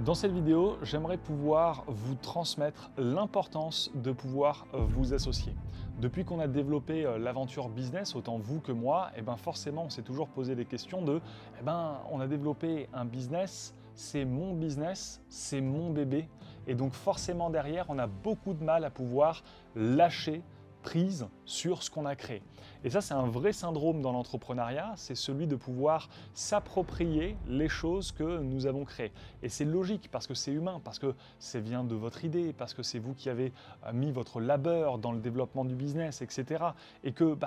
Dans cette vidéo, j'aimerais pouvoir vous transmettre l'importance de pouvoir vous associer. Depuis qu'on a développé l'aventure business, autant vous que moi, forcément on s'est toujours posé les questions de on a développé un business, c'est mon bébé, et donc forcément derrière on a beaucoup de mal à pouvoir lâcher prise sur ce qu'on a créé. Et ça, c'est un vrai syndrome dans l'entrepreneuriat, c'est celui de pouvoir s'approprier les choses que nous avons créées. Et c'est logique parce que c'est humain, parce que ça vient de votre idée, parce que c'est vous qui avez mis votre labeur dans le développement du business, etc. Et que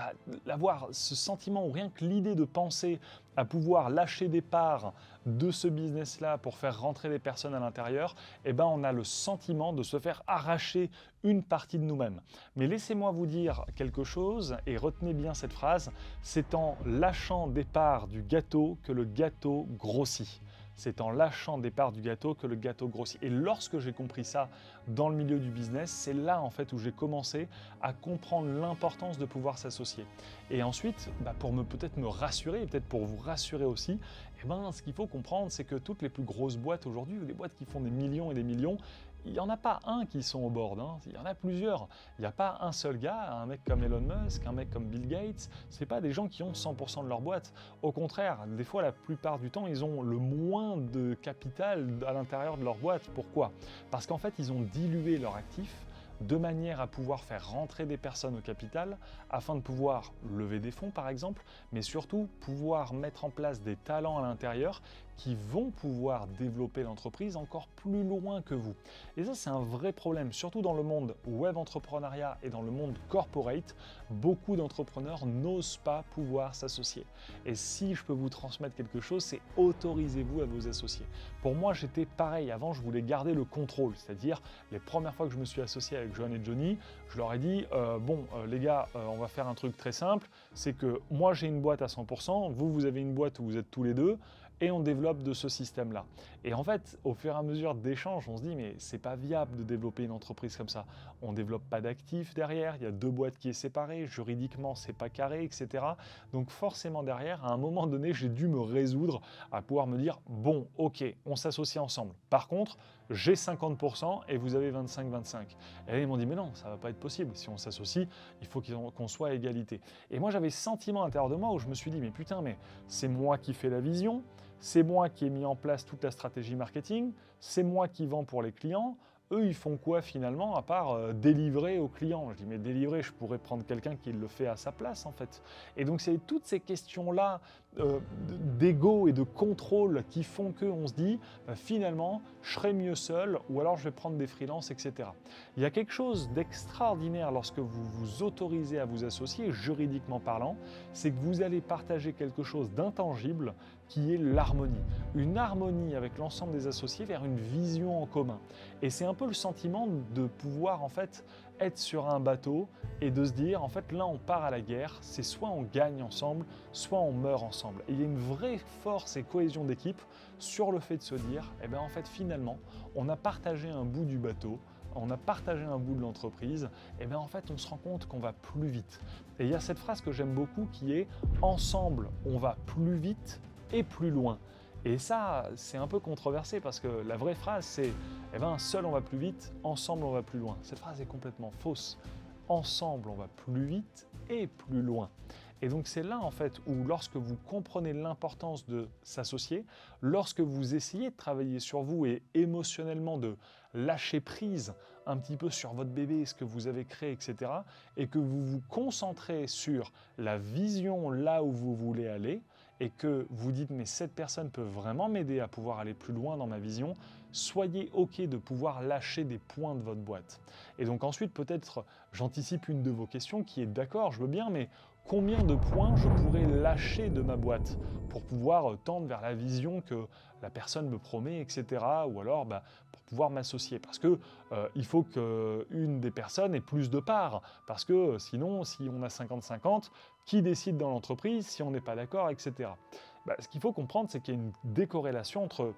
avoir ce sentiment, ou rien que l'idée de penser à pouvoir lâcher des parts de ce business-là pour faire rentrer des personnes à l'intérieur, on a le sentiment de se faire arracher une partie de nous-mêmes. Mais laissez-moi vous dire quelque chose, et retenez bien cette phrase, c'est en lâchant des parts du gâteau que le gâteau grossit. C'est en lâchant des parts du gâteau que le gâteau grossit. Et lorsque j'ai compris ça dans le milieu du business, c'est là en fait où j'ai commencé à comprendre l'importance de pouvoir s'associer. Et ensuite, pour peut-être me rassurer, et peut-être pour vous rassurer aussi, ce qu'il faut comprendre, c'est que toutes les plus grosses boîtes aujourd'hui, ou des boîtes qui font des millions et des millions, il n'y en a pas un qui sont au board, il y en a plusieurs. Il n'y a pas un seul gars, un mec comme Elon Musk, un mec comme Bill Gates, c'est pas des gens qui ont 100% de leur boîte. Au contraire, des fois, la plupart du temps, ils ont le moins de capital à l'intérieur de leur boîte. Pourquoi ? Parce qu'en fait, ils ont dilué leur actif de manière à pouvoir faire rentrer des personnes au capital afin de pouvoir lever des fonds par exemple, mais surtout pouvoir mettre en place des talents à l'intérieur qui vont pouvoir développer l'entreprise encore plus loin que vous. Et ça, c'est un vrai problème, surtout dans le monde web entrepreneuriat et dans le monde corporate. Beaucoup d'entrepreneurs n'osent pas pouvoir s'associer. Et si je peux vous transmettre quelque chose, c'est autorisez-vous à vous associer. Pour moi, j'étais pareil. Avant, je voulais garder le contrôle, c'est-à-dire les premières fois que je me suis associé avec Johan et Johnny, je leur ai dit les gars, on va faire un truc très simple, c'est que moi j'ai une boîte à 100%, vous avez une boîte où vous êtes tous les deux, et on développe de ce système-là. Et en fait, au fur et à mesure d'échanges, on se dit mais c'est pas viable de développer une entreprise comme ça. On développe pas d'actifs derrière, il y a deux boîtes qui est séparées, juridiquement c'est pas carré, etc. Donc forcément derrière, à un moment donné, j'ai dû me résoudre à pouvoir me dire bon, ok, on s'associe ensemble. Par contre, j'ai 50% et vous avez 25-25. Et là, ils m'ont dit mais non, ça va pas être possible. Si on s'associe, il faut qu'on soit à égalité. Et moi, j'avais ce sentiment à l'intérieur de moi où je me suis dit mais putain, mais c'est moi qui fais la vision, c'est moi qui ai mis en place toute la stratégie marketing, c'est moi qui vends pour les clients. Eux, ils font quoi finalement à part délivrer aux clients? Je dis mais délivrer, je pourrais prendre quelqu'un qui le fait à sa place en fait. Et donc c'est toutes ces questions-là d'ego et de contrôle qui font qu'on se dit finalement je serai mieux seul ou alors je vais prendre des freelances, etc. Il y a quelque chose d'extraordinaire lorsque vous vous autorisez à vous associer, juridiquement parlant, c'est que vous allez partager quelque chose d'intangible qui est l'harmonie. Une harmonie avec l'ensemble des associés vers une vision en commun. Et c'est un peu le sentiment de pouvoir en fait être sur un bateau et de se dire en fait là on part à la guerre, c'est soit on gagne ensemble, soit on meurt ensemble. Et il y a une vraie force et cohésion d'équipe sur le fait de se dire en fait finalement on a partagé un bout du bateau, on a partagé un bout de l'entreprise, en fait on se rend compte qu'on va plus vite. Et il y a cette phrase que j'aime beaucoup qui est ensemble on va plus vite et plus loin. Et ça, c'est un peu controversé parce que la vraie phrase, c'est seul on va plus vite, ensemble on va plus loin. Cette phrase est complètement fausse. Ensemble on va plus vite et plus loin. Et donc c'est là en fait où lorsque vous comprenez l'importance de s'associer, lorsque vous essayez de travailler sur vous et émotionnellement de lâcher prise un petit peu sur votre bébé, ce que vous avez créé, etc., et que vous vous concentrez sur la vision là où vous voulez aller, et que vous dites mais cette personne peut vraiment m'aider à pouvoir aller plus loin dans ma vision, soyez ok de pouvoir lâcher des points de votre boîte. Et donc ensuite peut-être j'anticipe une de vos questions qui est d'accord, je veux bien, mais combien de points je pourrais lâcher de ma boîte pour pouvoir tendre vers la vision que la personne me promet, etc. Ou alors pour pouvoir m'associer. Parce que il faut qu'une des personnes ait plus de parts. Parce que sinon, si on a 50-50, qui décide dans l'entreprise si on n'est pas d'accord, etc. Ce qu'il faut comprendre, c'est qu'il y a une décorrélation entre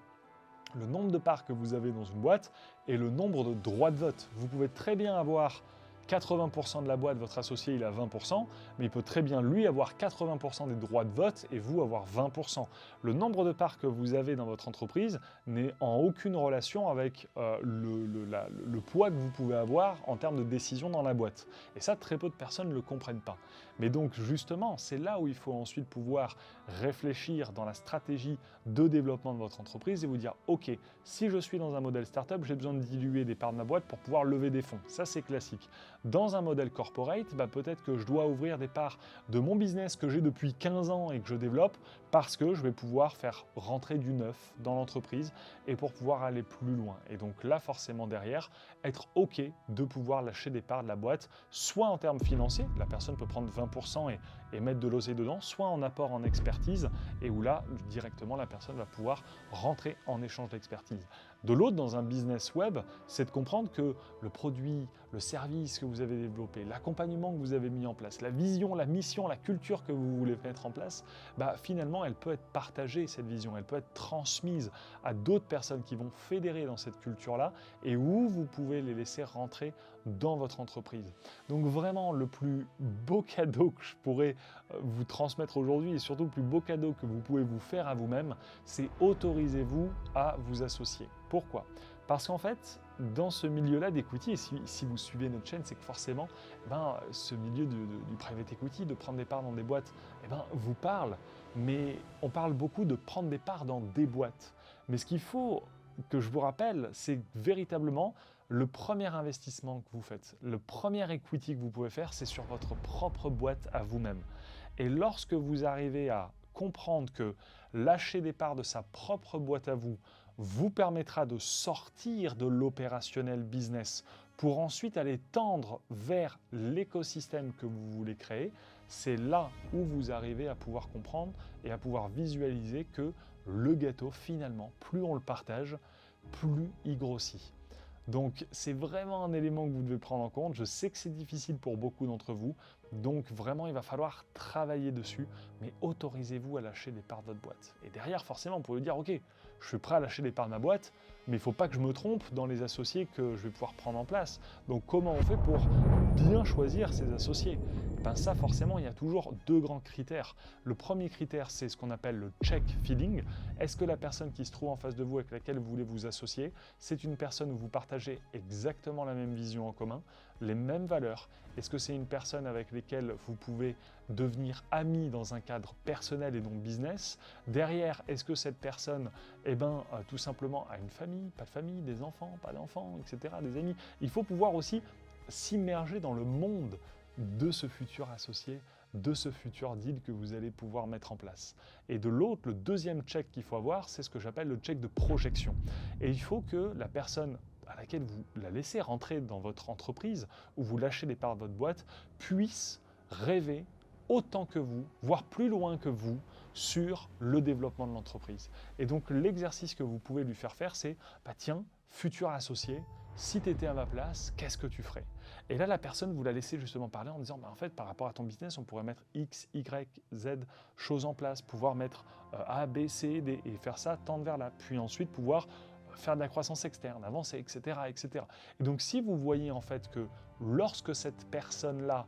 le nombre de parts que vous avez dans une boîte et le nombre de droits de vote. Vous pouvez très bien avoir 80% de la boîte, votre associé, il a 20%, mais il peut très bien, lui, avoir 80% des droits de vote et vous avoir 20%. Le nombre de parts que vous avez dans votre entreprise n'est en aucune relation avec le poids que vous pouvez avoir en termes de décision dans la boîte. Et ça, très peu de personnes ne le comprennent pas. Mais donc, justement, c'est là où il faut ensuite pouvoir réfléchir dans la stratégie de développement de votre entreprise et vous dire, OK, si je suis dans un modèle startup, j'ai besoin de diluer des parts de ma boîte pour pouvoir lever des fonds. Ça, c'est classique. Dans un modèle corporate, peut-être que je dois ouvrir des parts de mon business que j'ai depuis 15 ans et que je développe parce que je vais pouvoir faire rentrer du neuf dans l'entreprise et pour pouvoir aller plus loin. Et donc là, forcément derrière, être OK de pouvoir lâcher des parts de la boîte, soit en termes financiers, la personne peut prendre 20% et mettre de l'oseille dedans, soit en apport en expertise, et où là, directement, la personne va pouvoir rentrer en échange d'expertise. De l'autre, dans un business web, c'est de comprendre que le produit, le service que vous avez développé, l'accompagnement que vous avez mis en place, la vision, la mission, la culture que vous voulez mettre en place, finalement, elle peut être partagée, cette vision, elle peut être transmise à d'autres personnes qui vont fédérer dans cette culture-là et où vous pouvez les laisser rentrer dans votre entreprise. Donc vraiment, le plus beau cadeau que je pourrais vous transmettre aujourd'hui et surtout le plus beau cadeau que vous pouvez vous faire à vous-même, c'est autorisez-vous à vous associer. Pourquoi ? Parce qu'en fait, dans ce milieu-là d'equity, et si vous suivez notre chaîne, c'est que forcément, ce milieu du private equity, de prendre des parts dans des boîtes, vous parle, mais on parle beaucoup de prendre des parts dans des boîtes. Mais ce qu'il faut que je vous rappelle, c'est véritablement le premier investissement que vous faites, le premier equity que vous pouvez faire, c'est sur votre propre boîte à vous-même. Et lorsque vous arrivez à comprendre que lâcher des parts de sa propre boîte à vous permettra de sortir de l'opérationnel business pour ensuite aller tendre vers l'écosystème que vous voulez créer, c'est là où vous arrivez à pouvoir comprendre et à pouvoir visualiser que le gâteau, finalement, plus on le partage, plus il grossit. Donc c'est vraiment un élément que vous devez prendre en compte. Je sais que c'est difficile pour beaucoup d'entre vous, donc vraiment il va falloir travailler dessus, mais autorisez-vous à lâcher des parts de votre boîte. Et derrière, forcément, vous pouvez dire, ok, je suis prêt à lâcher des parts de ma boîte, mais il ne faut pas que je me trompe dans les associés que je vais pouvoir prendre en place. Donc comment on fait pour bien choisir ses associés ? Ça, forcément, il y a toujours deux grands critères. Le premier critère, c'est ce qu'on appelle le check feeling. Est-ce que la personne qui se trouve en face de vous, avec laquelle vous voulez vous associer, c'est une personne où vous partagez exactement la même vision en commun, les mêmes valeurs? Est-ce que c'est une personne avec laquelle vous pouvez devenir amis dans un cadre personnel et non business? Derrière, est-ce que cette personne, tout simplement a une famille, pas de famille, des enfants, pas d'enfants, etc., des amis? Il faut pouvoir aussi s'immerger dans le monde de ce futur associé, de ce futur deal que vous allez pouvoir mettre en place. Et de l'autre, le deuxième check qu'il faut avoir, c'est ce que j'appelle le check de projection. Et il faut que la personne à laquelle vous la laissez rentrer dans votre entreprise ou vous lâchez des parts de votre boîte puisse rêver autant que vous, voire plus loin que vous, sur le développement de l'entreprise. Et donc l'exercice que vous pouvez lui faire, c'est tiens, futur associé, si tu étais à ma place, qu'est-ce que tu ferais? Et là, la personne, vous la laissez justement parler en disant, en fait, par rapport à ton business, on pourrait mettre X, Y, Z choses en place, pouvoir mettre A, B, C, D, et faire ça, tendre vers là. Puis ensuite, pouvoir faire de la croissance externe, avancer, etc., etc. Et donc, si vous voyez en fait que lorsque cette personne-là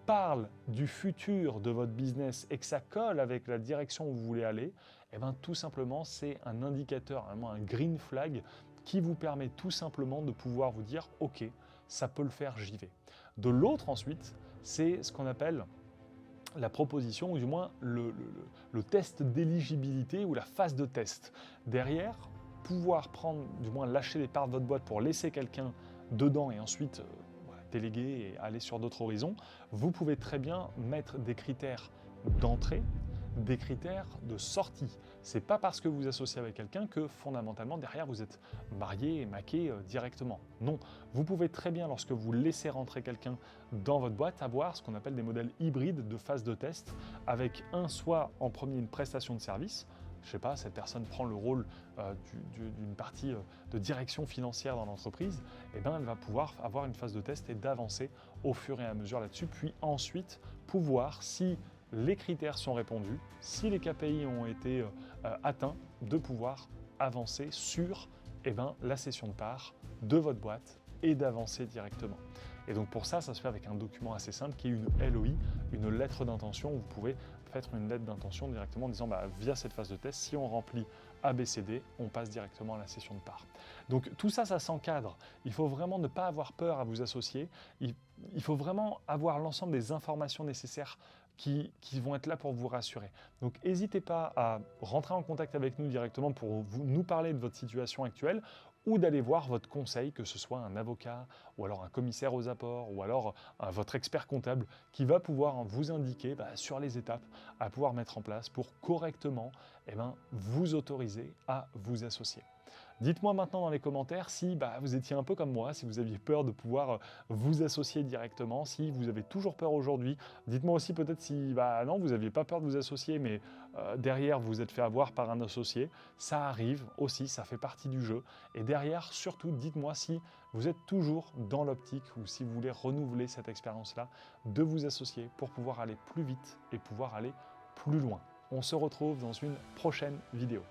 parle du futur de votre business et que ça colle avec la direction où vous voulez aller, tout simplement, c'est un indicateur, un green flag qui vous permet tout simplement de pouvoir vous dire « Ok, ça peut le faire, j'y vais ». De l'autre ensuite, c'est ce qu'on appelle la proposition, ou du moins le test d'éligibilité ou la phase de test. Derrière, pouvoir prendre, du moins lâcher les parts de votre boîte pour laisser quelqu'un dedans et ensuite déléguer et aller sur d'autres horizons, vous pouvez très bien mettre des critères d'entrée, des critères de sortie. C'est pas parce que vous associez avec quelqu'un que fondamentalement derrière vous êtes marié et maqué directement. Non, vous pouvez très bien, lorsque vous laissez rentrer quelqu'un dans votre boîte, avoir ce qu'on appelle des modèles hybrides de phase de test, avec soit en premier une prestation de service. Je ne sais pas, cette personne prend le rôle d'une partie de direction financière dans l'entreprise, elle va pouvoir avoir une phase de test et d'avancer au fur et à mesure là-dessus, puis ensuite pouvoir, si les critères sont répondus, si les KPI ont été atteints, de pouvoir avancer sur la cession de parts de votre boîte et d'avancer directement. Et donc pour ça, ça se fait avec un document assez simple qui est une LOI, une lettre d'intention, où vous pouvez faire une lettre d'intention directement en disant via cette phase de test, si on remplit ABCD, on passe directement à la session de part. Donc tout ça, ça s'encadre. Il faut vraiment ne pas avoir peur à vous associer. Il faut vraiment avoir l'ensemble des informations nécessaires qui vont être là pour vous rassurer. Donc n'hésitez pas à rentrer en contact avec nous directement pour nous parler de votre situation actuelle ou d'aller voir votre conseil, que ce soit un avocat ou alors un commissaire aux apports ou alors votre expert comptable qui va pouvoir vous indiquer sur les étapes à pouvoir mettre en place pour correctement vous autoriser à vous associer. Dites-moi maintenant dans les commentaires si vous étiez un peu comme moi, si vous aviez peur de pouvoir vous associer directement, si vous avez toujours peur aujourd'hui. Dites-moi aussi peut-être si non, vous n'aviez pas peur de vous associer, mais derrière vous êtes fait avoir par un associé. Ça arrive aussi, ça fait partie du jeu. Et derrière, surtout, dites-moi si vous êtes toujours dans l'optique ou si vous voulez renouveler cette expérience-là, de vous associer pour pouvoir aller plus vite et pouvoir aller plus loin. On se retrouve dans une prochaine vidéo.